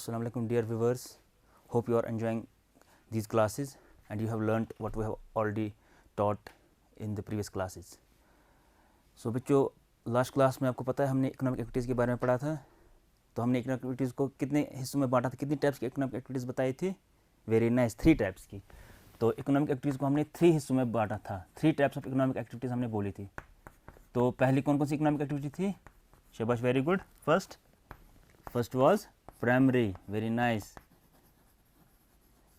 Assalamu alaikum dear viewers, hope you are enjoying these classes and you have learnt what we have already taught in the previous classes. So बच्चों, last class में आपको पता है हमने economic activities के बारे में पढ़ा था. तो हमने इकोनॉमिक एक्टिविटीज़ को कितने हिस्सों में बांटा था, कितनी टाइप्स की इकोनॉमिक एक्टिविटीज़ बताई थी? वेरी नाइस, 3 टाइप्स की. तो इकोनॉमिक एक्टिविटीज़ को हमने 3 हिस्सों में बांटा था. 3 टाइप्स ऑफ इकोनॉमिक एक्टिविटीज़ हमने बोली थी. तो पहली कौन कौन सी इकोनॉमिक एक्टिविटी थी? शाबाश, very good. First was primary, very nice.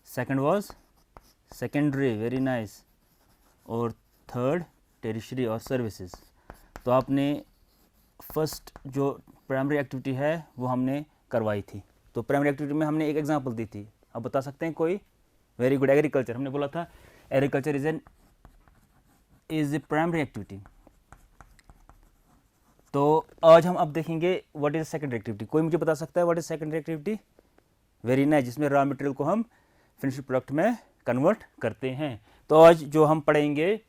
Second was secondary, very nice. और थर्ड टेरिशरी और सर्विसेज. तो आपने फर्स्ट जो प्राइमरी एक्टिविटी है वो हमने करवाई थी. तो प्राइमरी एक्टिविटी में हमने एक एग्जांपल दी थी. अब बता सकते हैं कोई? Very good, agriculture. हमने बोला था agriculture is a primary activity. तो आज हम अब देखेंगे व्हाट इज सेकेंडरी एक्टिविटी. कोई मुझे बता सकता है what is secondary activity? Very nice, जिसमें रॉ मटेरियल को हम फिनिश्ड प्रोडक्ट में कन्वर्ट करते हैं. तो आज जो हम पढ़ेंगे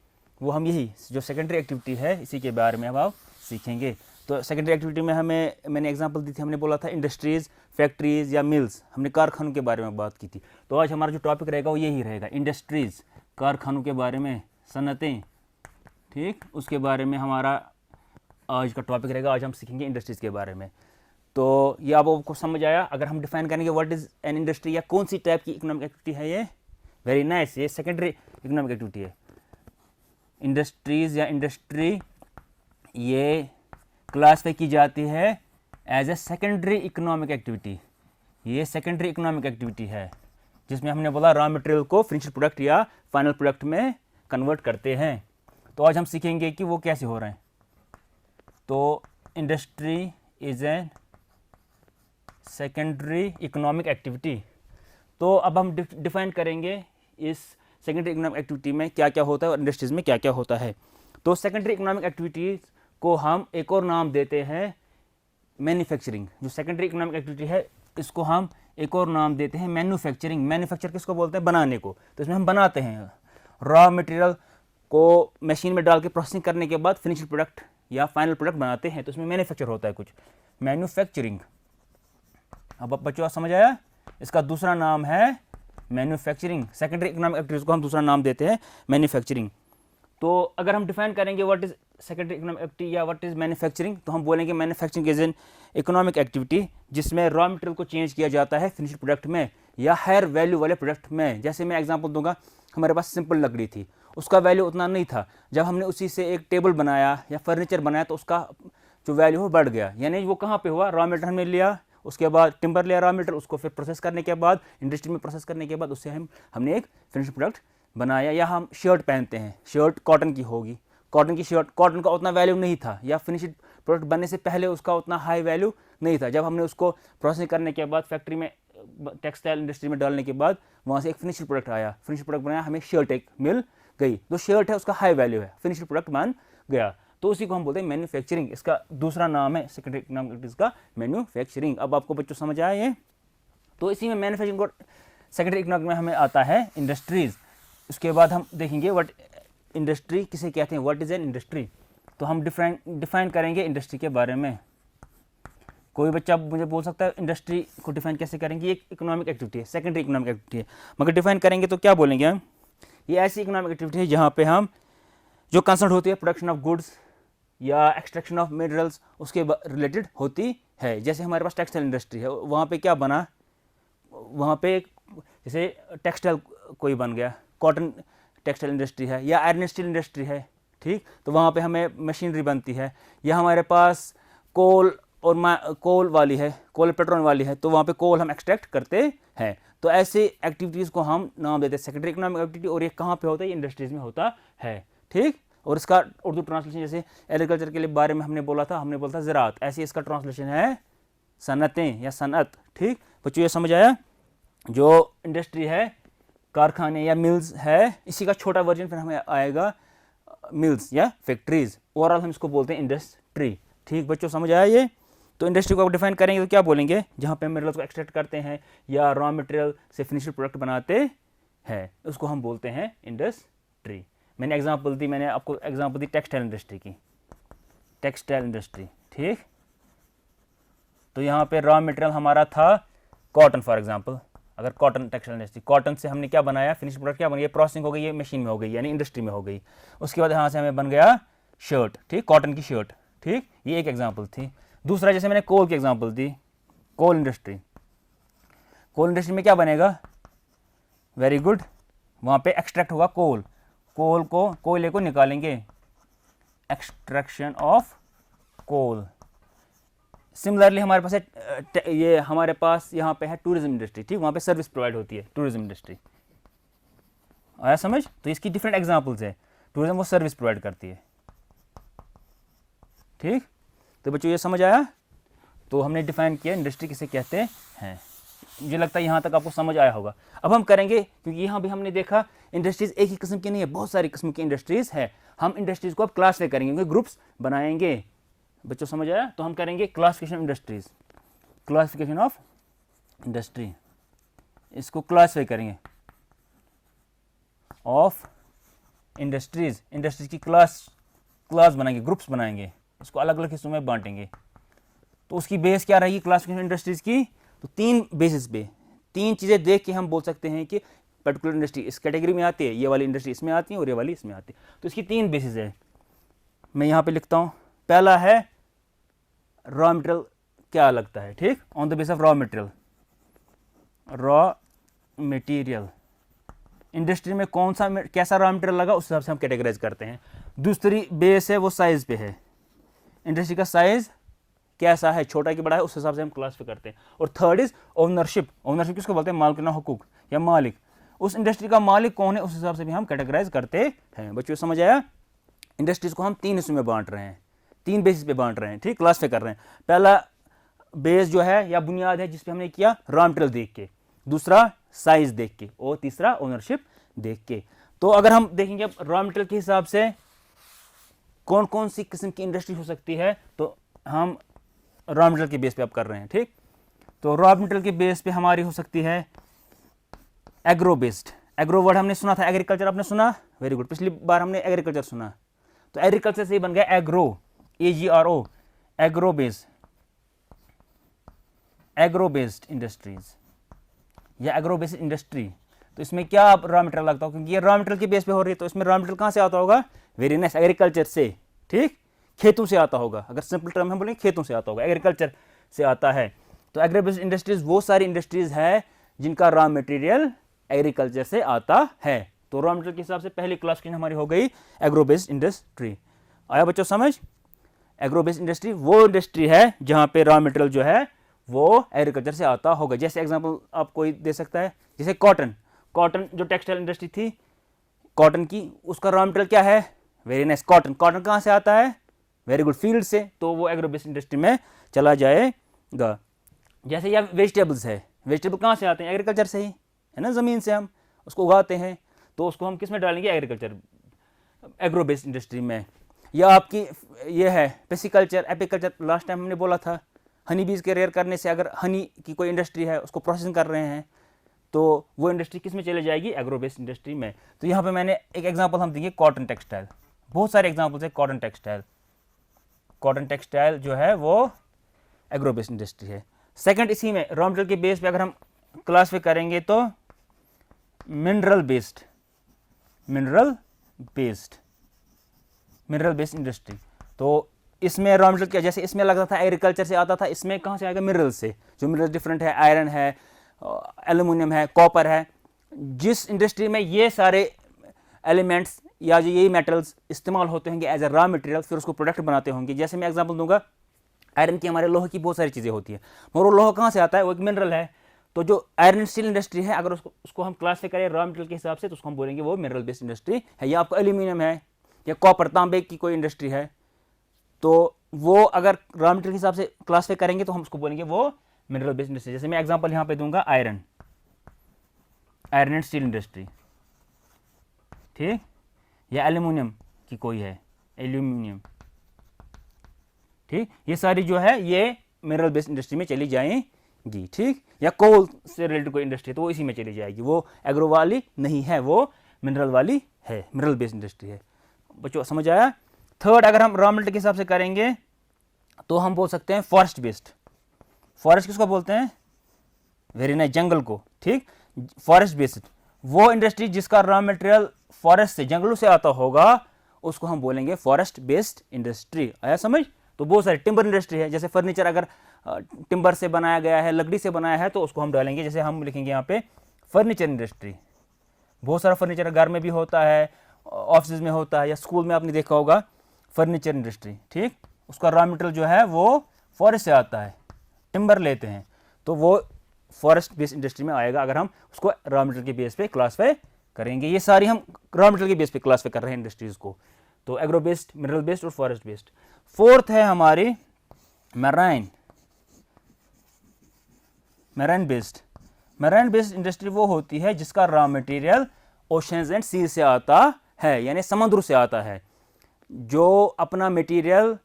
वो हम यही जो सेकेंडरी एक्टिविटी है इसी के बारे में अब आप सीखेंगे. तो सेकेंडरी एक्टिविटी में मैंने एग्जांपल दी थी. हमने बोला था इंडस्ट्रीज़, फैक्ट्रीज़ या मिल्स. हमने कारखानों के बारे में बात की थी. तो आज हमारा जो टॉपिक रहेगा वो यही रहेगा, इंडस्ट्रीज़, कारखानों के बारे में, सनतें. ठीक, उसके बारे में हमारा आज का टॉपिक रहेगा. आज हम सीखेंगे इंडस्ट्रीज़ के बारे में. तो ये अब आपको समझ आया. अगर हम डिफाइन करेंगे व्हाट इज़ एन इंडस्ट्री या कौन सी टाइप की इकोनॉमिक एक्टिविटी है ये? वेरी नाइस, ये सेकेंडरी इकोनॉमिक एक्टिविटी है. इंडस्ट्रीज़ या इंडस्ट्री ये क्लासीफाई की जाती है as a secondary economic activity. ये सेकेंडरी इकोनॉमिक एक्टिविटी है जिसमें हमने बोला रॉ मटेरियल को फिनिश्ड प्रोडक्ट या फाइनल प्रोडक्ट में कन्वर्ट करते हैं. तो आज हम सीखेंगे कि वो कैसे हो रहे हैं. तो industry is a secondary economic activity. तो अब हम डिफाइन करेंगे इस सेकेंडरी इकोनॉमिक एक्टिविटी में क्या क्या होता है और इंडस्ट्रीज़ में क्या क्या होता है. तो सेकेंडरी इकोनॉमिक एक्टिविटीज़ को हम एक और नाम देते हैं मैन्युफैक्चरिंग. जो सेकेंडरी इकोनॉमिक एक्टिविटी है इसको हम एक और नाम देते हैं मैन्युफैक्चरिंग. मैन्युफैक्चर किसको बोलते हैं? बनाने को. तो इसमें हम बनाते हैं रॉ मटेरियल को मशीन में डाल के प्रोसेसिंग करने के बाद फिनिश्ड प्रोडक्ट या फाइनल प्रोडक्ट बनाते हैं. तो इसमें मैन्युफैक्चर होता है कुछ, मैन्युफैक्चरिंग. अब बच्चों समझ आया? इसका दूसरा नाम है मैन्युफैक्चरिंग. सेकेंडरी इकोनॉमिक एक्टिविटीज को हम दूसरा नाम देते हैं मैन्युफैक्चरिंग. तो अगर हम डिफाइन करेंगे what is secondary economic activity या व्हाट इज मैन्युफैक्चरिंग, तो हम बोलेंगे manufacturing is an economic activity जिसमें रॉ मटेरियल को चेंज किया जाता है फिनिश्ड प्रोडक्ट में या हायर वैल्यू वाले प्रोडक्ट में. जैसे मैं एग्जाम्पल दूंगा, हमारे पास सिंपल लकड़ी थी, उसका वैल्यू उतना नहीं था. जब हमने उसी से एक टेबल बनाया या फर्नीचर बनाया तो उसका जो वैल्यू हो बढ़ गया. यानी वो कहाँ पे हुआ? रॉ मटेरियल हमने लिया, उसके बाद टिम्बर लिया रॉ मटेरियल, उसको फिर प्रोसेस करने के बाद इंडस्ट्री में प्रोसेस करने के बाद उससे हमने एक फिनिश्ड प्रोडक्ट बनाया. या हम शर्ट पहनते हैं, शर्ट कॉटन की होगी, कॉटन की शर्ट, कॉटन का उतना वैल्यू नहीं था या फिनिश्ड प्रोडक्ट बनने से पहले उसका उतना हाई वैल्यू नहीं था. जब हमने उसको प्रोसेसिंग करने के बाद फैक्ट्री में टेक्सटाइल इंडस्ट्री में डालने के बाद वहाँ से एक फिनिश्ड प्रोडक्ट आया, फिनिश्ड प्रोडक्ट बनाया, हमें शर्ट एक मिल गई. जो शर्ट है उसका हाई वैल्यू है, फिनिश्ड प्रोडक्ट बन गया. तो उसी को हम बोलते हैं मैन्युफैक्चरिंग. इसका दूसरा नाम है सेकेंडरी इकोनॉमिक एक्टिविटीज का मैन्युफैक्चरिंग. अब आपको बच्चों समझ आया ये? तो इसी में मैन्युफैक्चरिंग को सेकेंडरी इकोनॉमिक में हमें आता है इंडस्ट्रीज. उसके बाद हम देखेंगे व्हाट इंडस्ट्री किसे कहते हैं, व्हाट इज एन इंडस्ट्री. तो हम डिफाइन करेंगे इंडस्ट्री के बारे में. कोई बच्चा मुझे बोल सकता है इंडस्ट्री को डिफाइन कैसे करेंगे? एक इकोनॉमिक एक्टिविटी है, सेकेंडरी इकोनॉमिक एक्टिविटी है, मगर डिफाइन करेंगे तो क्या बोलेंगे हम? ये ऐसी इकोनॉमिक एक्टिविटी है जहाँ पे हम जो कंसर्न होती है प्रोडक्शन ऑफ गुड्स या एक्सट्रैक्शन ऑफ मिनरल्स उसके रिलेटेड होती है. जैसे हमारे पास टेक्सटाइल इंडस्ट्री है, वहाँ पे क्या बना? वहाँ पे जैसे टेक्सटाइल कोई बन गया, कॉटन टेक्सटाइल इंडस्ट्री है या आयरन स्टील इंडस्ट्री है. ठीक, तो वहाँ पे हमें मशीनरी बनती है. या हमारे पास कोल और कोल वाली है, कोल पेट्रोल वाली है, तो वहाँ पे कोल हम एक्सट्रैक्ट करते हैं. तो ऐसे एक्टिविटीज़ को हम नाम देते हैं सेकेंडरी इकोनॉमिक एक्टिविटी. और ये कहाँ पे होता है? इंडस्ट्रीज़ में होता है. ठीक, और इसका उर्दू ट्रांसलेशन जैसे एग्रीकल्चर के लिए बारे में हमने बोला था ज़राअत, ऐसे इसका ट्रांसलेशन है सनतें या सनत. ठीक बच्चों, ये समझ आया? जो इंडस्ट्री है, कारखाने या मिल्स है, इसी का छोटा वर्जन फिर हमें आएगा मिल्स या फैक्ट्रीज. ओवरऑल हम इसको बोलते हैं इंडस्ट्री. ठीक बच्चों, समझ आया ये? तो इंडस्ट्री को डिफाइन करेंगे तो क्या बोलेंगे? जहाँ पे मिनरल्स को एक्सट्रैक्ट करते हैं या रॉ मटेरियल से फिनिश्ड प्रोडक्ट बनाते हैं उसको हम बोलते हैं इंडस्ट्री. मैंने आपको एग्जांपल दी टेक्सटाइल इंडस्ट्री की, टेक्सटाइल इंडस्ट्री. ठीक, तो यहाँ पे रॉ मटेरियल हमारा था कॉटन फॉर एग्जांपल, अगर कॉटन टेक्सटाइल इंडस्ट्री, कॉटन से हमने क्या बनाया, फिनिश प्रोडक्ट क्या बन गया, प्रोसेसिंग हो गई, ये मशीन में हो गई यानी इंडस्ट्री में हो गई। उसके बाद यहाँ से हमें बन गया शर्ट, ठीक, कॉटन की शर्ट, ठीक, ये एक एग्जांपल थी। दूसरा जैसे मैंने कोल की एग्जांपल दी, कोल इंडस्ट्री, कोल इंडस्ट्री में क्या बनेगा, वेरी गुड, वहाँ पे एक्सट्रैक्ट होगा कोल, कोल को, कोयले को निकालेंगे, एक्सट्रैक्शन ऑफ कोल। सिमिलरली हमारे पास है ये हमारे पास यहाँ पे है टूरिज्म इंडस्ट्री, ठीक, वहाँ पे सर्विस प्रोवाइड होती है टूरिज्म इंडस्ट्री, आया समझ। तो इसकी डिफरेंट एग्जांपल्स है, टूरिज्म वो सर्विस प्रोवाइड करती है, ठीक। तो बच्चों ये समझ आया, तो हमने डिफाइन किया इंडस्ट्री किसे कहते हैं। मुझे लगता है यहाँ तक आपको समझ आया होगा। अब हम करेंगे, क्योंकि यहाँ भी हमने देखा इंडस्ट्रीज एक ही किस्म की नहीं है, बहुत सारी किस्म की इंडस्ट्रीज है। हम इंडस्ट्रीज को अब क्लासीफाई करेंगे, ग्रुप्स बनाएंगे। बच्चों समझ आया, तो हम करेंगे classification industries, classification of industry, इसको क्लासीफाई करेंगे ऑफ इंडस्ट्रीज, इंडस्ट्रीज की क्लास बनाएंगे, ग्रुप्स बनाएंगे, इसको अलग अलग हिस्सों में बांटेंगे। तो उसकी बेस क्या रहेगी क्लासिफिकेशन इंडस्ट्रीज की, तो 3 बेसिस पे, 3 चीज़ें देख के हम बोल सकते हैं कि पर्टिकुलर इंडस्ट्री इस कैटेगरी में आती है, ये वाली इंडस्ट्री इसमें आती है और ये वाली इसमें आती है। तो इसकी 3 बेसिस है, मैं यहाँ पे लिखता हूँ। पहला है रॉ मटेरियल क्या लगता है, ठीक, on the base of raw material, raw material industry में कौन सा कैसा रॉ मटेरियल लगा उस हिसाब से हम कैटेगराइज करते हैं। दूसरी बेस है वो साइज पे है, इंडस्ट्री का साइज कैसा है, छोटा कि बड़ा है, उस हिसाब से हम क्लासिफाई करते हैं। और थर्ड इज ओनरशिप, ओनरशिप किसको बोलते हैं, मालिकाना हुकूक या मालिक, उस इंडस्ट्री का मालिक कौन है उस हिसाब से भी हम कैटेगराइज करते हैं। बच्चों समझ आया, इंडस्ट्रीज को हम 3 हिस्सों में बांट रहे हैं, 3 बेसिस पे बांट रहे हैं, ठीक, क्लासिफाई कर रहे हैं। पहला बेस जो है या बुनियाद है जिसपे हमने किया रॉ मटेरियल देख के, दूसरा साइज देख के, और तीसरा ओनरशिप देख के। तो अगर हम देखेंगे रॉ मटेरियल के हिसाब से कौन कौन सी किस्म की इंडस्ट्री हो सकती है, तो हम रॉ मटेरियल के बेस पे आप कर रहे हैं, ठीक। तो रॉ मटेरियल के बेस पे हमारी हो सकती है एग्रो बेस्ड, एग्रो वर्ड हमने सुना था, एग्रीकल्चर आपने सुना, वेरी गुड, पिछली बार हमने एग्रीकल्चर सुना, तो एग्रीकल्चर से ही बन गया agro, AGRO, agro based, agro based industries या एग्रो बेस्ड इंडस्ट्री। तो इसमें क्या रॉ मटेरियल लगता हो, क्योंकि ये रॉ मटेरियल के बेस पे हो रही है, तो इसमें रॉ मटेरियल कहाँ से आता होगा, वेरी नाइस, एग्रीकल्चर से, ठीक, खेतों से आता होगा, अगर सिंपल टर्म हम बोलेंगे खेतों से आता होगा, एग्रीकल्चर से आता है। तो एग्रो बेस्ड इंडस्ट्रीज वो सारी इंडस्ट्रीज है जिनका रॉ मटेरियल एग्रीकल्चर से आता है। तो रॉ मटेरियल के हिसाब से पहली क्लासिफिकेशन हमारी हो गई एग्रो बेस्ड इंडस्ट्री। आया बच्चों समझ, एग्रो बेस्ड इंडस्ट्री वो इंडस्ट्री है जहाँ पे रॉ मटेरियल जो है वो एग्रीकल्चर से आता होगा। जैसे एग्जांपल आप कोई दे सकता है, जैसे कॉटन, कॉटन जो टेक्सटाइल इंडस्ट्री थी कॉटन की, उसका रॉ मटेरियल क्या है, वेरी नाइस, कॉटन। कॉटन कहाँ से आता है, वेरी गुड, फील्ड से, तो वो एग्रो बेस्ड इंडस्ट्री में चला जाएगा। जैसे या वेजिटेबल्स है, वेजिटेबल कहाँ से आते हैं, एग्रीकल्चर से ही, है ना, ज़मीन से हम उसको उगाते हैं, तो उसको हम किस में डालेंगे, एग्रीकल्चर, एग्रो बेस्ड इंडस्ट्री में। या आपकी ये है पेसिकल्चर, एपीकल्चर, लास्ट टाइम हमने बोला था हनी बीज के रेयर करने से अगर हनी की कोई इंडस्ट्री है उसको प्रोसेसिंग कर रहे हैं, तो वो इंडस्ट्री किस में चले जाएगी, एग्रो बेस्ड इंडस्ट्री में। तो यहाँ पे मैंने एक एग्जांपल हम देंगे कॉटन टेक्सटाइल, बहुत सारे एग्जांपल्स है कॉटन टेक्सटाइल, कॉटन टेक्सटाइल जो है वो एग्रो बेस्ड इंडस्ट्री है। सेकंड, इसी में रॉ मटेरियल के बेस पे अगर हम क्लासिफाई करेंगे तो mineral based, mineral based, mineral based industry. तो इसमें रॉ मटेरियल क्या, जैसे इसमें लगता था एग्रीकल्चर से आता था, इसमें कहाँ से आएगा, मिनरल से। जो मिनरल डिफरेंट है, आयरन है, एल्यूमिनियम है, कॉपर है। जिस इंडस्ट्री में ये सारे एलिमेंट्स या जो यही मेटल्स इस्तेमाल होते होंगे एज ए रॉ मटेरियल, फिर उसको प्रोडक्ट बनाते होंगे। जैसे मैं एग्जांपल दूंगा, आयरन की, हमारे लोहे की बहुत सारी चीज़ें होती है, मगर वो लोहा कहाँ से आता है, वो एक मिनरल है। तो जो आयरन स्टील इंडस्ट्री है, अगर उसको हम क्लासिफाई करें रॉ मटेरियल के हिसाब से, तो उसको हम बोलेंगे वो मिनरल बेस्ड इंडस्ट्री है। या आपको एल्यूमिनियम है या कॉपर, तांबे की कोई इंडस्ट्री है, तो वो अगर रॉ मटेरियल के हिसाब से क्लासिफाई करेंगे तो हम उसको बोलेंगे वो मिनरल बेस्ड इंडस्ट्री। जैसे मैं एग्जांपल यहाँ पे दूंगा, iron, iron and steel industry, ठीक, या एल्यूमिनियम की कोई है, एल्यूमिनियम, ठीक, ये सारी जो है ये मिनरल बेस्ड इंडस्ट्री में चली जाएंगी, ठीक। या कोल से रिलेटेड कोई इंडस्ट्री तो वो इसी में चली जाएगी, वो एग्रो वाली नहीं है, वो मिनरल वाली है, मिनरल बेस्ड इंडस्ट्री है। बच्चों समझ आया। थर्ड, अगर हम रॉ मटेरियल के हिसाब से करेंगे तो हम बोल सकते हैं फॉरेस्ट बेस्ड। फॉरेस्ट किसको बोलते हैं, वेरी नाइस, जंगल को, ठीक, फॉरेस्ट बेस्ड। वो इंडस्ट्री जिसका रॉ मटेरियल फॉरेस्ट से, जंगलों से आता होगा, उसको हम बोलेंगे फॉरेस्ट बेस्ड इंडस्ट्री। आया समझ? तो बहुत सारी टिम्बर इंडस्ट्री है, जैसे फर्नीचर अगर टिम्बर से बनाया गया है, लकड़ी से बनाया है, तो उसको हम डालेंगे, जैसे हम लिखेंगे यहाँ पे फर्नीचर इंडस्ट्री। बहुत सारा फर्नीचर घर में भी होता है, ऑफिस में होता है, या स्कूल में आपने देखा होगा फर्नीचर इंडस्ट्री, ठीक, उसका रॉ मटेरियल जो है वो फॉरेस्ट से आता है, टिम्बर लेते हैं, तो वो फॉरेस्ट बेस्ड इंडस्ट्री में आएगा अगर हम उसको रॉ मटेरियल के बेस पे क्लासीफाई करेंगे। ये सारी हम रॉ मटेरियल के बेस पे क्लासीफाई कर रहे हैं इंडस्ट्रीज को, तो एग्रो बेस्ड, मिनरल बेस्ड और फॉरेस्ट बेस्ड। फोर्थ है हमारी marine based. Marine based industry वो होती है जिसका रॉ मटेरियल ओशंस एंड सी से आता है, यानी समुद्र से आता है। जो अपना मटेरियल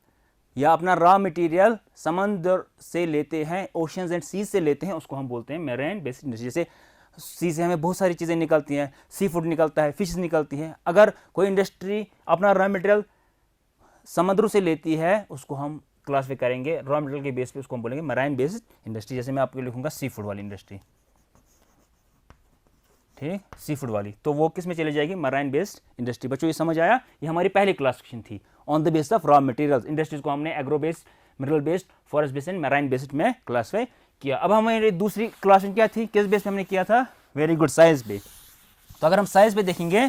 या अपना रॉ मटेरियल समुद्र से लेते हैं, ओशंस एंड सी से लेते हैं, उसको हम बोलते हैं मैराइन बेस्ड इंडस्ट्री। जैसे सी से हमें बहुत सारी चीज़ें निकलती हैं, सी फूड निकलता है, फिश निकलती हैं। अगर कोई इंडस्ट्री अपना रॉ मटेरियल समुद्र से लेती है, उसको हम क्लासीफाई करेंगे रॉ मटेरियल के बेस पे, उसको हम बोलेंगे मैराइन बेस्ड इंडस्ट्री। जैसे मैं आपको लिखूंगा सी फूड वाली इंडस्ट्री, ठीक, सी फूड वाली, तो वो किस में चली जाएगी? Marine based industry. बच्चों ये समझ आया? ये हमारी पहली क्लासिफिकेशन थी on the base of raw materials. Industries को हमने agro based, mineral based, forest based and marine based में क्लासीफाई किया। अब हमारी दूसरी क्लासिफिकेशन क्या थी, किस बेस पे हमने किया था? वेरी गुड, साइज पे। तो अगर हम साइज पे देखेंगे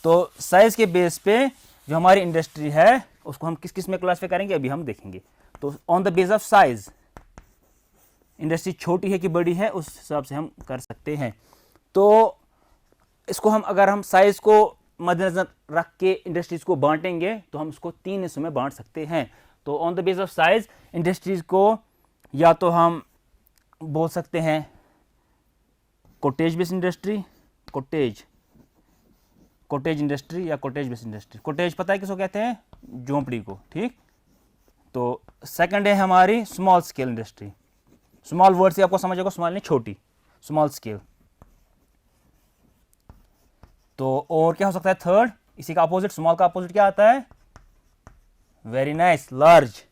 तो साइज के बेस पे जो हमारी इंडस्ट्री है उसको हम किस किस में क्लासीफाई करेंगे, अभी हम देखेंगे। तो on the base of size, industry छोटी है कि बड़ी है, उस हिसाब से हम कर सकते हैं। तो इसको हम, अगर हम साइज को मद्देनजर रख के इंडस्ट्रीज को बांटेंगे तो हम इसको 3 हिस्सों में बांट सकते हैं। तो on the base of size industries को या तो हम बोल सकते हैं cottage based industry, cottage industry या कॉटेज बेस्ड इंडस्ट्री। कॉटेज पता है किसको कहते हैं? झोंपड़ी को, ठीक। तो सेकंड है हमारी small scale industry. Small word से आपको समझ आएगा, स्मॉल नहीं छोटी, स्मॉल स्केल। तो और क्या हो सकता है थर्ड? इसी का अपोजिट, स्मॉल का अपोजिट क्या आता है? Very nice, large.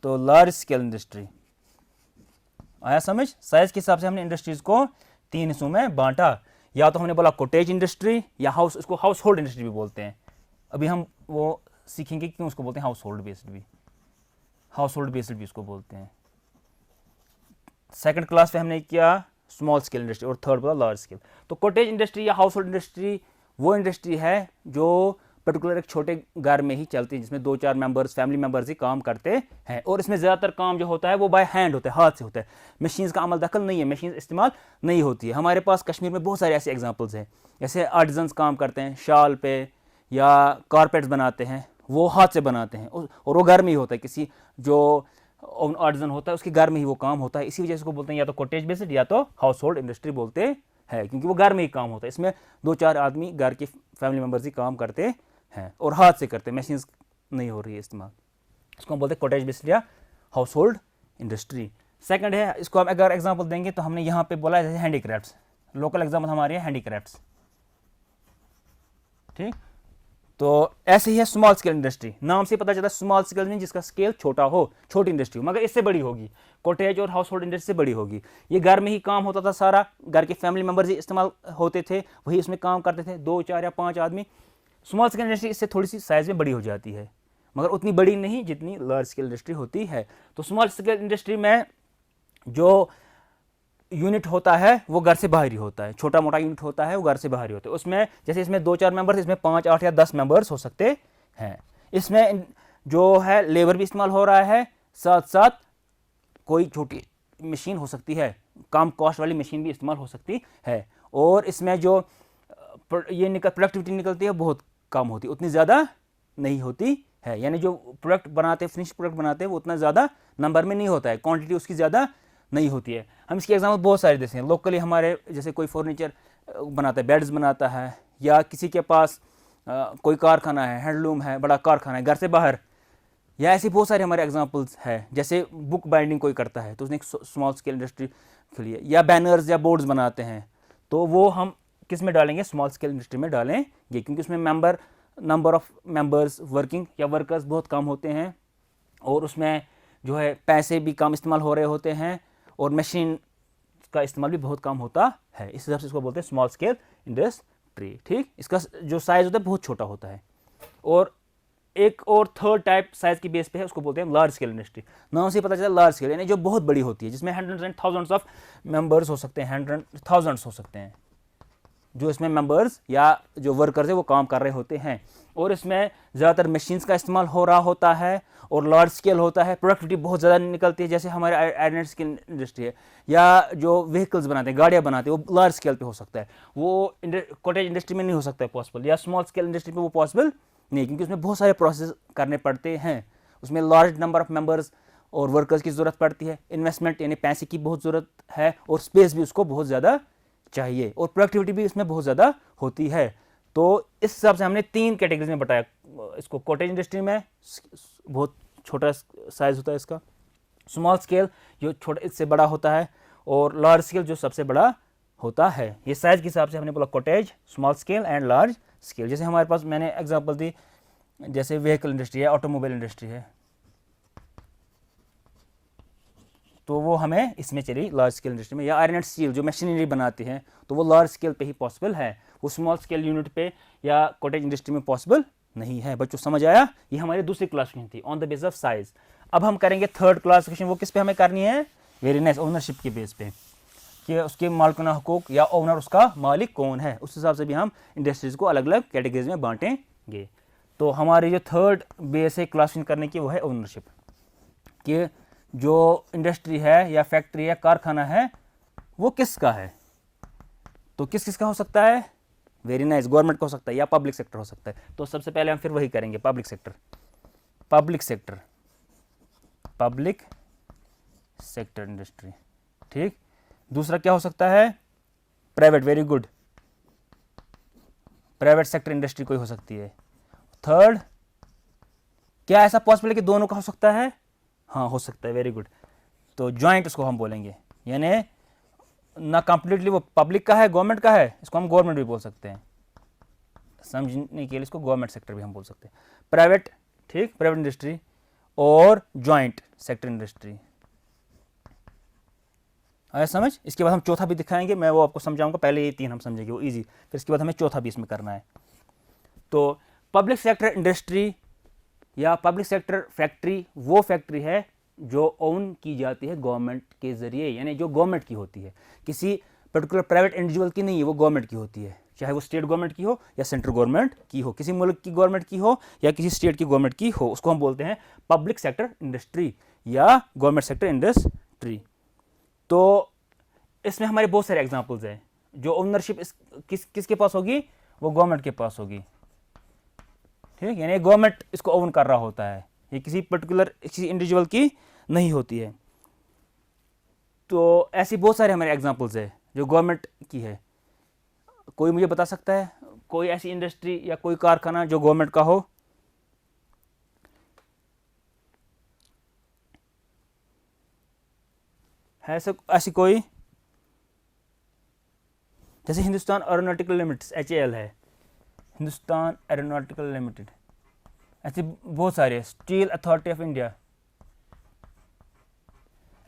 तो लार्ज स्केल इंडस्ट्री। आया समझ? साइज के हिसाब से हमने इंडस्ट्रीज को 3 हिस्सों में बांटा। या तो हमने बोला कॉटेज इंडस्ट्री या हाउस, इसको हाउस होल्ड इंडस्ट्री भी बोलते हैं। अभी हम वो सीखेंगे क्यों उसको बोलते हैं हाउस होल्ड बेस्ड भी, हाउस होल्ड बेस्ड भी उसको बोलते हैं। सेकंड क्लास पे हमने किया स्मॉल स्केल इंडस्ट्री और थर्ड बोला लार्ज स्केल। तो कॉटेज इंडस्ट्री या हाउस होल्ड इंडस्ट्री वो इंडस्ट्री है जो पर्टिकुलर एक छोटे घर में ही चलती है, जिसमें 2-4 मेंबर्स, फैमिली मेंबर्स ही काम करते हैं, और इसमें ज़्यादातर काम जो होता है वो बाय हैंड होता है, हाथ से होता है। मशीन्स का अमल दखल नहीं है, मशीन इस्तेमाल नहीं होती है। हमारे पास कश्मीर में बहुत सारे ऐसे एग्जाम्पल्स हैं, जैसे आर्टिजन्स काम करते हैं शाल पे या कारपेट्स बनाते हैं, वो हाथ से बनाते हैं, और वो घर में ही होता है, किसी जो आर्टिजन होता है उसके घर में ही वो काम होता है। इसी वजह से उसको बोलते हैं या तो कॉटेज बेस्ड या तो हाउस होल्ड इंडस्ट्री बोलते हैं, क्योंकि वो घर में ही काम होता है। इसमें 2-4 आदमी घर के फैमिली मेम्बर्स ही काम करते हैं और हाथ से करते हैं, मशीन्स नहीं हो रही है इस्तेमाल। इसको हम बोलते हैं कॉटेज बेस्ड या हाउस होल्ड इंडस्ट्री। सेकंड है, इसको हम अगर एग्जांपल देंगे तो हमने यहाँ पे बोला जैसे हैंडीक्राफ्ट्स, लोकल एग्जांपल हमारे हैं हैंडीक्राफ्ट्स, ठीक। तो ऐसे ही है स्मॉल स्केल इंडस्ट्री। नाम से पता चलता है स्मॉल स्केल में जिसका स्केल छोटा हो, छोटी इंडस्ट्री हो, मगर इससे बड़ी होगी, कॉटेज और हाउस होल्ड इंडस्ट्री से बड़ी होगी। ये घर में ही काम होता था, सारा घर के फैमिली मेंबर्स ही इस्तेमाल होते थे, वही इसमें काम करते थे, 2, 4 या 5 आदमी। स्मॉल स्केल इंडस्ट्री इससे थोड़ी सी साइज में बड़ी हो जाती है, मगर उतनी बड़ी नहीं जितनी लार्ज स्केल इंडस्ट्री होती है। तो स्मॉल स्केल इंडस्ट्री में जो यूनिट होता है वो घर से बाहर ही होता है, छोटा मोटा यूनिट होता है वो घर से बाहर ही होता है। उसमें जैसे इसमें 2-4 मेंबर्स, इसमें 5, 8 या 10 मेंबर्स हो सकते हैं। इसमें जो है लेबर भी इस्तेमाल हो रहा है, साथ साथ कोई छोटी मशीन हो सकती है, कम कॉस्ट वाली मशीन भी इस्तेमाल हो सकती है, और इसमें जो ये प्रोडक्टिविटी निकलती है बहुत कम होती है, उतनी ज़्यादा नहीं होती है। यानी जो प्रोडक्ट बनाते हैं, फिनिश प्रोडक्ट बनाते हैं, वो उतना ज़्यादा नंबर में नहीं होता है, क्वांटिटी उसकी ज़्यादा नहीं होती है। हम इसके एग्जाम्पल बहुत सारे देते हैं। लोकली हमारे जैसे कोई फर्नीचर बनाता है, बेड्स बनाता है, या किसी के पास कोई कारखाना है, हैंडलूम है, बड़ा कारखाना है घर से बाहर, या ऐसी बहुत सारे हमारे एग्जांपल्स है। जैसे बुक बाइंडिंग कोई करता है तो उसने एक स्मॉल स्केल इंडस्ट्री खोली है, या बैनर्स या बोर्ड्स बनाते हैं, तो वो हम किस में डालेंगे? स्मॉल स्केल इंडस्ट्री में डालेंगे, क्योंकि उसमें नंबर ऑफ मेंबर्स वर्किंग या वर्कर्स बहुत कम होते हैं, और उसमें जो है पैसे भी कम इस्तेमाल हो रहे होते हैं, और मशीन का इस्तेमाल भी बहुत कम होता है, इस हिसाब से इसको बोलते हैं स्मॉल स्केल इंडस्ट्री। ठीक, इसका जो साइज होता है बहुत छोटा होता है। और एक और थर्ड टाइप साइज की बेस पे है, उसको बोलते हैं लार्ज स्केल इंडस्ट्री। नाम से पता चला लार्ज स्केल यानी जो बहुत बड़ी होती है, जिसमें hundreds and thousands of members हो सकते हैं, हंड्रेड थाउजेंड्स हो सकते हैं जो इसमें मेंबर्स या जो वर्कर्स है वो काम कर रहे होते हैं। और इसमें ज़्यादातर मशीन्स का इस्तेमाल हो रहा होता है और लार्ज स्केल होता है, प्रोडक्टिविटी बहुत ज़्यादा निकलती है। जैसे हमारे आयरन स्केल इंडस्ट्री है या जो व्हीकल्स बनाते हैं, गाड़ियाँ बनाते हैं, वो लार्ज स्केल पे हो सकता है, वो कॉटेज इंडस्ट्री में नहीं हो सकता है पॉसिबल, या स्मॉल स्केल इंडस्ट्री में वो पॉसिबल नहीं, क्योंकि उसमें बहुत सारे प्रोसेस करने पड़ते हैं, उसमें लार्ज नंबर ऑफ मेंबर्स और वर्कर्स की ज़रूरत पड़ती है, इन्वेस्टमेंट यानी पैसे की बहुत ज़रूरत है, और स्पेस भी उसको बहुत ज़्यादा चाहिए, और प्रोडक्टिविटी भी इसमें बहुत ज़्यादा होती है। तो इस हिसाब से हमने 3 कैटेगरीज में बताया इसको। कॉटेज इंडस्ट्री में बहुत छोटा साइज होता है इसका, स्मॉल स्केल जो छोटा इससे बड़ा होता है, और लार्ज स्केल जो सबसे बड़ा होता है। ये साइज के हिसाब से हमने बोला cottage, small scale and large scale. जैसे हमारे पास मैंने एग्जांपल दी, जैसे व्हीकल इंडस्ट्री है, ऑटोमोबाइल इंडस्ट्री है, तो वो हमें इसमें चली लार्ज स्केल इंडस्ट्री में। या आयरन एंड स्टील जो मशीनरी बनाती हैं, तो वो लार्ज स्केल पे ही पॉसिबल है, वो स्मॉल स्केल यूनिट पे या कॉटेज इंडस्ट्री में पॉसिबल नहीं है। बच्चों समझ आया? ये हमारी दूसरी क्लासिफिकेशन थी on the base of size. अब हम करेंगे थर्ड क्लासिफिकेशन, वो किस पे हमें करनी है? वेरी नाइस, ओनरशिप के बेस पे, कि उसके मालिकाना हकूक या ओनर, उसका मालिक कौन है, उस हिसाब से भी हम इंडस्ट्रीज को अलग अलग कैटेगरीज में बांटेंगे। तो हमारी जो थर्ड बेस है क्लासिफिकेशन करने की, वो है ओनरशिप, कि जो इंडस्ट्री है या फैक्ट्री या कारखाना है वो किसका है। तो किस किस का हो सकता है? वेरी नाइस, गवर्नमेंट का हो सकता है या पब्लिक सेक्टर हो सकता है। तो सबसे पहले हम फिर वही करेंगे, public sector, public sector, public sector industry. ठीक, दूसरा क्या हो सकता है? Private, very good, private sector industry कोई हो सकती है। थर्ड, क्या ऐसा पॉसिबल है कि दोनों का हो सकता है? हाँ, हो सकता है, वेरी गुड। तो जॉइंट उसको हम बोलेंगे, यानी ना कंप्लीटली वो पब्लिक का है, गवर्नमेंट का है, इसको हम गवर्नमेंट भी बोल सकते हैं, समझने के लिए इसको गवर्नमेंट सेक्टर भी हम बोल सकते हैं। प्राइवेट, ठीक, प्राइवेट इंडस्ट्री, और जॉइंट सेक्टर इंडस्ट्री। आया समझ? इसके बाद हम चौथा भी दिखाएंगे, मैं वो आपको समझाऊंगा, पहले ये 3 हम समझेंगे, वो इजी, फिर इसके बाद हमें चौथा भी इसमें करना है। तो पब्लिक सेक्टर इंडस्ट्री या पब्लिक सेक्टर फैक्ट्री वो फैक्ट्री है जो ओन की जाती है गवर्नमेंट के ज़रिए, यानी जो गवर्नमेंट की होती है, किसी पर्टिकुलर प्राइवेट इंडिविजुअल की नहीं है, वो गवर्नमेंट की होती है, चाहे वो स्टेट गवर्नमेंट की हो या सेंट्रल गवर्नमेंट की हो, किसी मुल्क की गवर्नमेंट की हो या किसी स्टेट की गवर्नमेंट की हो, उसको हम बोलते हैं पब्लिक सेक्टर इंडस्ट्री या गवर्नमेंट सेक्टर इंडस्ट्री। तो इसमें हमारे बहुत सारे एग्जाम्पल्स हैं। जो ओनरशिप किसके पास होगी? वो गवर्नमेंट के पास होगी, ठीक, यानी गवर्नमेंट इसको ओन कर रहा होता है, ये किसी पर्टिकुलर किसी इंडिविजुअल की नहीं होती है। तो ऐसी बहुत सारे हमारे एग्जांपल्स है जो गवर्नमेंट की है। कोई मुझे बता सकता है कोई ऐसी इंडस्ट्री या कोई कारखाना जो गवर्नमेंट का हो? है ऐसी कोई? जैसे हिंदुस्तान एरोनॉटिकल लिमिटेड, HAL है, हिंदुस्तान एरोनॉटिकल लिमिटेड, ऐसे बहुत सारे, स्टील अथॉरिटी ऑफ इंडिया,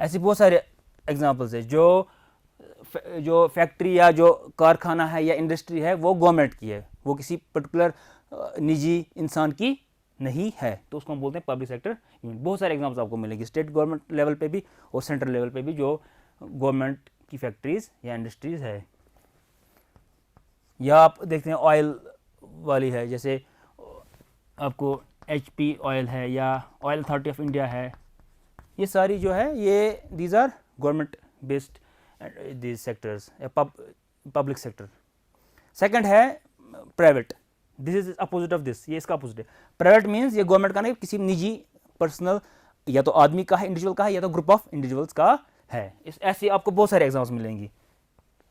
ऐसे बहुत सारे एग्जांपल्स है। जो फैक्ट्री या जो कारखाना है या इंडस्ट्री है वो गवर्नमेंट की है, वो किसी पर्टिकुलर निजी इंसान की नहीं है, तो उसको हम बोलते हैं पब्लिक सेक्टर यूनिट। बहुत सारे एग्जांपल्स आपको मिलेंगे स्टेट गवर्नमेंट लेवल पे भी और सेंट्रल लेवल पे भी, जो गवर्नमेंट की फैक्ट्रीज या इंडस्ट्रीज है। या आप देखते हैं ऑयल वाली है, जैसे आपको HP ऑयल है या ऑयल अथॉरिटी ऑफ इंडिया है, ये सारी जो है ये these are government based these sectors, public sector. Second है private, this is opposite of this, ये इसका अपोजिट है। प्राइवेट मीन्स ये गवर्नमेंट का नहीं, किसी निजी पर्सनल, या तो आदमी का है, इंडिविजुअल का है, या तो ग्रुप ऑफ इंडिविजुअल्स का है। ऐसे आपको बहुत सारे एग्जाम्पल्स मिलेंगी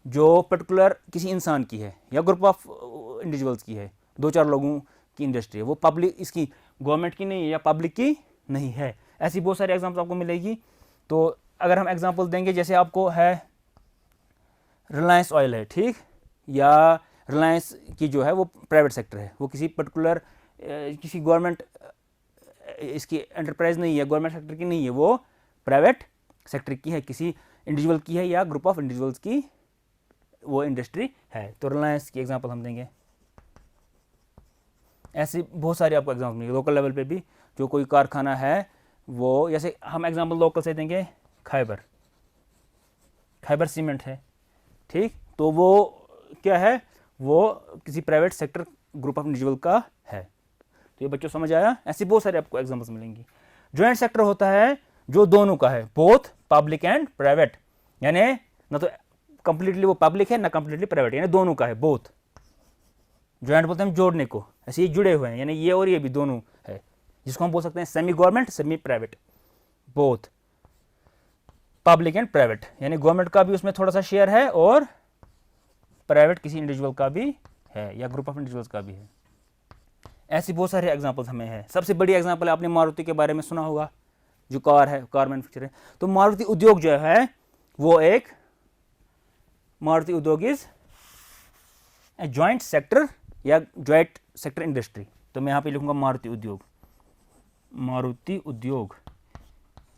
जो पर्टिकुलर किसी इंसान की है या ग्रुप ऑफ इंडिविजुअल्स की है, 2-4 लोगों की इंडस्ट्री है, वो पब्लिक इसकी गवर्नमेंट की नहीं है या पब्लिक की नहीं है। ऐसी बहुत सारे एग्जाम्पल्स आपको मिलेगी। तो अगर हम एग्जाम्पल देंगे, जैसे आपको है रिलायंस ऑयल है, ठीक, या रिलायंस की जो है वो प्राइवेट सेक्टर है, वो किसी पर्टिकुलर किसी गवर्नमेंट इसकी एंटरप्राइज नहीं है, गवर्नमेंट सेक्टर की नहीं है, वो प्राइवेट सेक्टर की है, किसी इंडिविजुअल की है या ग्रुप ऑफ इंडिविजुअल्स की वो इंडस्ट्री है। तो रिलायंस की एग्जांपल हम देंगे। ऐसे बहुत सारे आपको एग्जांपल मिलेंगे लोकल लेवल पे भी। जो कोई कारखाना है वो, जैसे हम एग्जांपल लोकल से देंगे, खैबर सीमेंट है, ठीक। तो वो क्या है, वो किसी private sector group of individual का है। तो ये बच्चों समझ आया। ऐसे बहुत सारे आपको एग्जांपल्स मिलेंगी। जॉइंट सेक्टर होता है जो दोनों का है, बोथ पब्लिक एंड प्राइवेट, यानी ना तो कंप्लीटली वो पब्लिक है ना कंप्लीटली प्राइवेट, यानी दोनों का है, बोथ। जॉइंट बोलते हैं हम जोड़ने को, ऐसे ये जुड़े हुए हैं, यानी ये और ये भी दोनों है, जिसको हम बोल सकते हैं semi government semi private, both public and private, यानी गवर्नमेंट का भी उसमें थोड़ा सा शेयर है और प्राइवेट किसी इंडिविजुअल का भी है या ग्रुप ऑफ इंडिविजुअल्स का भी है। ऐसी बहुत सारे एग्जांपल्स हमें है। सबसे बड़ी एग्जांपल है, आपने मारुति के बारे में सुना होगा, जो कार है, कार मैन्युफैक्चर है। तो मारुति उद्योग जो है वो एक, मारुति उद्योग इज ए जॉइंट सेक्टर या जॉइंट सेक्टर इंडस्ट्री। तो मैं यहाँ पे लिखूंगा मारुति उद्योग। मारुति उद्योग,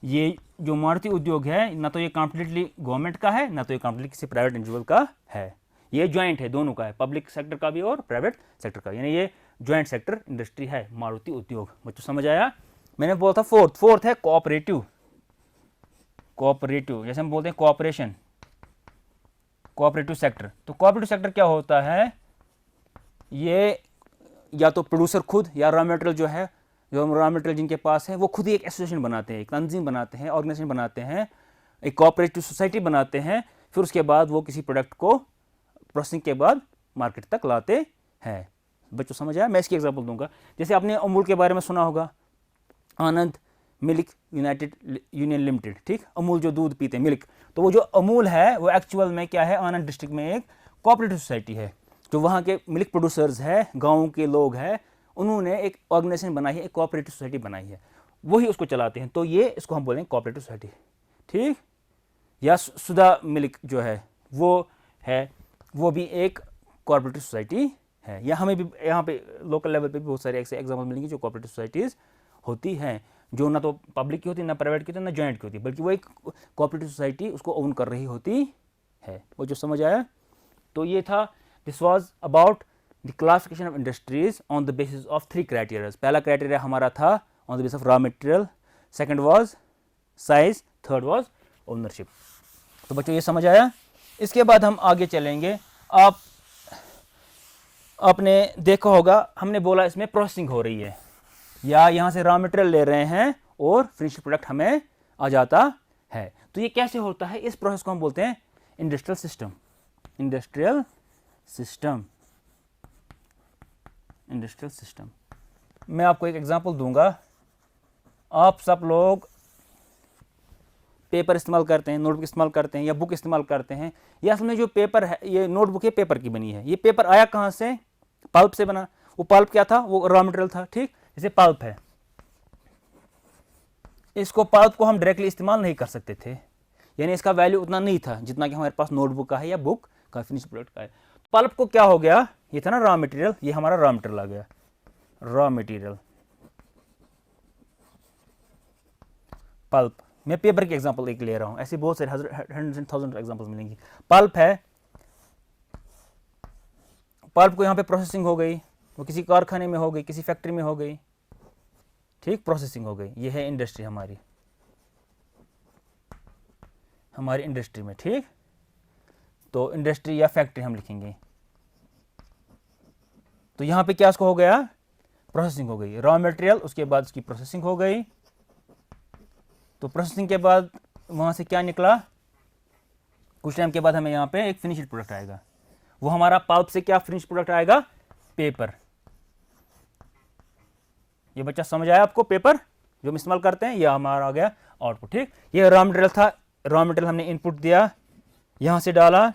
ये जो मारुति उद्योग है ना तो ये कंप्लीटली गवर्नमेंट का है ना तो ये कंप्लीटली किसी प्राइवेट इंडिविजुअल का है, ये जॉइंट है, दोनों का है, पब्लिक सेक्टर का भी और प्राइवेट सेक्टर का, यानी ये जॉइंट सेक्टर इंडस्ट्री है मारुति उद्योग। बच्चों समझ आया। मैंने बोला था फोर्थ है कोऑपरेटिव। कोऑपरेटिव जैसे हम बोलते हैं कोऑपरेशन, कोऑपरेटिव सेक्टर। तो कोऑपरेटिव सेक्टर क्या होता है, ये या तो प्रोड्यूसर खुद या रॉ मटेरियल जो है, जो रॉ मटेरियल जिनके पास है वो खुद ही एक एसोसिएशन बनाते हैं, एक तंजीम बनाते हैं, ऑर्गेनाइजेशन बनाते हैं, एक कोऑपरेटिव सोसाइटी बनाते हैं, फिर उसके बाद वो किसी प्रोडक्ट को प्रोसेसिंग के बाद मार्केट तक लाते हैं। बच्चों समझ आया। मैं इसकी एग्जांपल दूंगा। जैसे आपने अमूल के बारे में सुना होगा, आनंद मिल्क यूनाइटेड यूनियन लिमिटेड, ठीक। अमूल जो दूध पीते हैं, मिल्क, तो वो जो अमूल है वो एक्चुअल में क्या है, आनंद डिस्ट्रिक्ट में एक कोऑपरेटिव सोसाइटी है। जो वहाँ के मिल्क प्रोड्यूसर्स है, गाँव के लोग हैं, उन्होंने एक ऑर्गेनाइजेशन बनाई है, एक कोऑपरेटिव सोसाइटी बनाई है, वही उसको चलाते हैं। तो ये इसको हम बोलेंगे कोऑपरेटिव सोसाइटी, ठीक। या सुधा मिल्क जो है वो है, वो भी एक कोऑपरेटिव सोसाइटी है। या हमें भी यहाँ पे लोकल लेवल पे भी बहुत सारे ऐसे एग्जाम्पल मिलेंगे जो कोऑपरेटिव सोसाइटीज़ होती हैं, जो ना तो पब्लिक की होती है, ना प्राइवेट की होती है, ना जॉइंट की होती है, बल्कि वो एक कोऑपरेटिव सोसाइटी उसको ओन कर रही होती है। वो जो समझ आया। तो ये था, this was about the classification of industries on the basis of 3 criterias. पहला क्राइटेरिया हमारा था on the basis of raw material, second was size, third was ownership. तो बच्चों ये समझ आया। इसके बाद हम आगे चलेंगे। आपने देखा होगा, हमने बोला इसमें प्रोसेसिंग हो रही है, या यहाँ से रॉ मटेरियल ले रहे हैं और फिनिश्ड प्रोडक्ट हमें आ जाता है। तो ये कैसे होता है, इस प्रोसेस को हम बोलते हैं industrial system. Industrial system, industrial system. मैं आपको एक एग्जांपल दूंगा। आप सब लोग पेपर इस्तेमाल करते हैं, नोटबुक इस्तेमाल करते हैं या बुक इस्तेमाल करते हैं। ये असल में जो पेपर है, ये नोटबुक है पेपर की बनी है। ये पेपर आया कहाँ से, पल्प से बना। वो पल्प क्या था, वो रॉ मटेरियल था, ठीक। जैसे पल्प है, इसको पल्प को हम डायरेक्टली इस्तेमाल नहीं कर सकते थे, यानी इसका वैल्यू उतना नहीं था जितना कि हमारे पास नोटबुक का है या बुक का फिनिश प्रोडक्ट का है। पल्प को क्या हो गया, ये था ना रॉ मटेरियल, ये हमारा रॉ मटेरियल आ गया, रॉ मटेरियल पल्प। मैं पेपर की एग्जांपल एक ले रहा हूं, ऐसे बहुत सारे हंड्रेड्स एंड थाउजेंड एग्जांपल्स मिलेंगी। पल्प है, पल्प को यहाँ पे प्रोसेसिंग हो गई, वो किसी कारखाने में हो गई, किसी फैक्ट्री में हो गई, ठीक, प्रोसेसिंग हो गई। ये है इंडस्ट्री हमारी इंडस्ट्री में, ठीक। तो इंडस्ट्री या फैक्ट्री हम लिखेंगे। तो यहाँ पे क्या इसको हो गया, प्रोसेसिंग हो गई, रॉ मटेरियल, उसके बाद उसकी प्रोसेसिंग हो गई। तो प्रोसेसिंग के बाद वहाँ से क्या निकला, कुछ टाइम के बाद हमें यहाँ पे एक फिनिश्ड प्रोडक्ट आएगा। वो हमारा पल्प से क्या फिनिश्ड प्रोडक्ट आएगा, पेपर। ये बच्चा समझ आया आपको, पेपर जो हम इस्तेमाल करते हैं, ये हमारा आ गया आउटपुट, ठीक। ये रॉ मटेरियल था, रॉ मटेरियल हमने इनपुट दिया, यहाँ से डाला,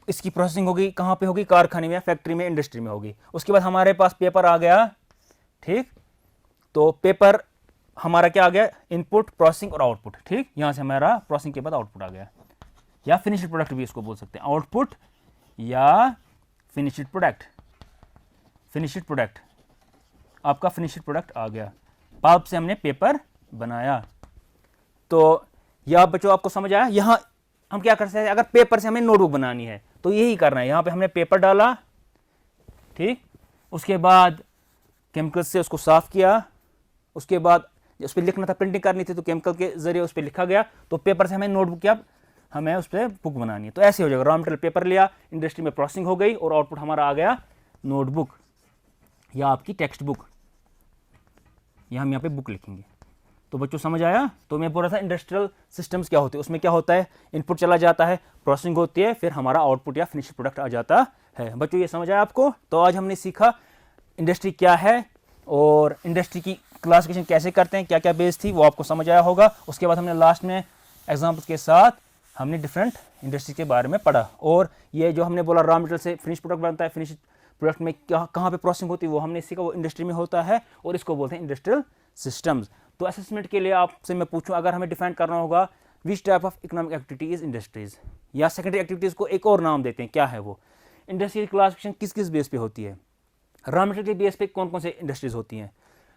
इसकी प्रोसेसिंग होगी, कहाँ पे होगी, कारखाने में, फैक्ट्री में, इंडस्ट्री में होगी। उसके बाद हमारे पास पेपर आ गया, ठीक। तो पेपर हमारा क्या आ गया, इनपुट, प्रोसेसिंग और आउटपुट, ठीक। यहाँ से हमारा प्रोसेसिंग के बाद आउटपुट आ गया, या फिनिश्ड प्रोडक्ट भी इसको बोल सकते हैं, आउटपुट या फिनिश्ड प्रोडक्ट। फिनिश्ड प्रोडक्ट, आपका फिनिश्ड प्रोडक्ट आ गया, पल्प से हमने पेपर बनाया। तो या बच्चों आपको समझ आया? यहाँ हम क्या कर सकते हैं, अगर पेपर से हमें नोटबुक बनानी है तो यही करना है। यहाँ पे हमने पेपर डाला, ठीक, उसके बाद केमिकल से उसको साफ किया, उसके बाद उस पर लिखना था, प्रिंटिंग करनी थी तो केमिकल के जरिए उस पर लिखा गया, तो पेपर से हमें नोटबुक क्या हमें उस पर बुक बनानी है। तो ऐसे हो जाएगा, रॉ मटेरियल पेपर लिया, इंडस्ट्री में प्रोसेसिंग हो गई और आउटपुट हमारा आ गया नोटबुक या आपकी टेक्स्ट बुक, या हम यहाँ पे बुक लिखेंगे। तो बच्चों समझ आया? तो मैं बोल रहा था इंडस्ट्रियल सिस्टम्स क्या होते हैं, उसमें क्या होता है, इनपुट चला जाता है, प्रोसेसिंग होती है, फिर हमारा आउटपुट या फिनिश प्रोडक्ट आ जाता है। बच्चों ये समझ आया आपको? तो आज हमने सीखा इंडस्ट्री क्या है और इंडस्ट्री की क्लासिफिकेशन कैसे करते हैं, क्या क्या बेस थी वो आपको समझ आया होगा। उसके बाद हमने लास्ट में एग्जाम्पल्स के साथ हमने डिफरेंट इंडस्ट्री के बारे में पढ़ा, और ये जो हमने बोला रॉ मटेरियल से फिनिश प्रोडक्ट बनता है, फिनिश प्रोडक्ट में क्या कहाँ पे प्रोसेसिंग होती है वो हमने सीखा, वो इंडस्ट्री में होता है, और इसको बोलते हैं इंडस्ट्रियल सिस्टम्स। तो असेसमेंट के लिए आपसे मैं पूछूं, अगर हमें डिफाइन करना होगा which type of economic activity is industries, या सेकेंडरी एक्टिविटीज़ को एक और नाम देते हैं, क्या है वो, इंडस्ट्री क्लासिफिकेशन किस किस बेस पे होती है, रॉ मटेरियल के बेस पे कौन कौन से इंडस्ट्रीज होती हैं,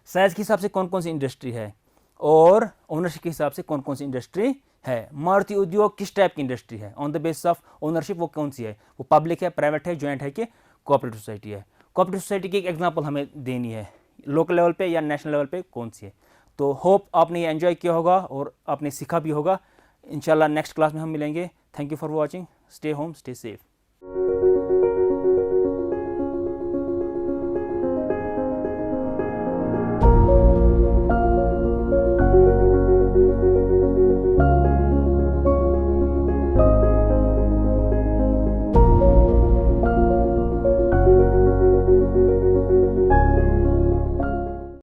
साइज के हिसाब से कौन कौन सी इंडस्ट्री है, और ओनरशिप के हिसाब से कौन कौन सी इंडस्ट्री है, मारुति उद्योग किस टाइप की इंडस्ट्री है, on the basis of ownership वो कौन सी है, वो पब्लिक है, प्राइवेट है, ज्वाइंट है कि कोऑपरेटिव सोसाइटी है। कोऑपरेटिव सोसाइटी की एक एग्जांपल हमें देनी है, लोकल लेवल पे या नेशनल लेवल पे कौन सी है। तो होप आपने ये एंजॉय किया होगा और आपने सीखा भी होगा। इंशाल्लाह नेक्स्ट क्लास में हम मिलेंगे। Thank you for watching, stay home, stay safe.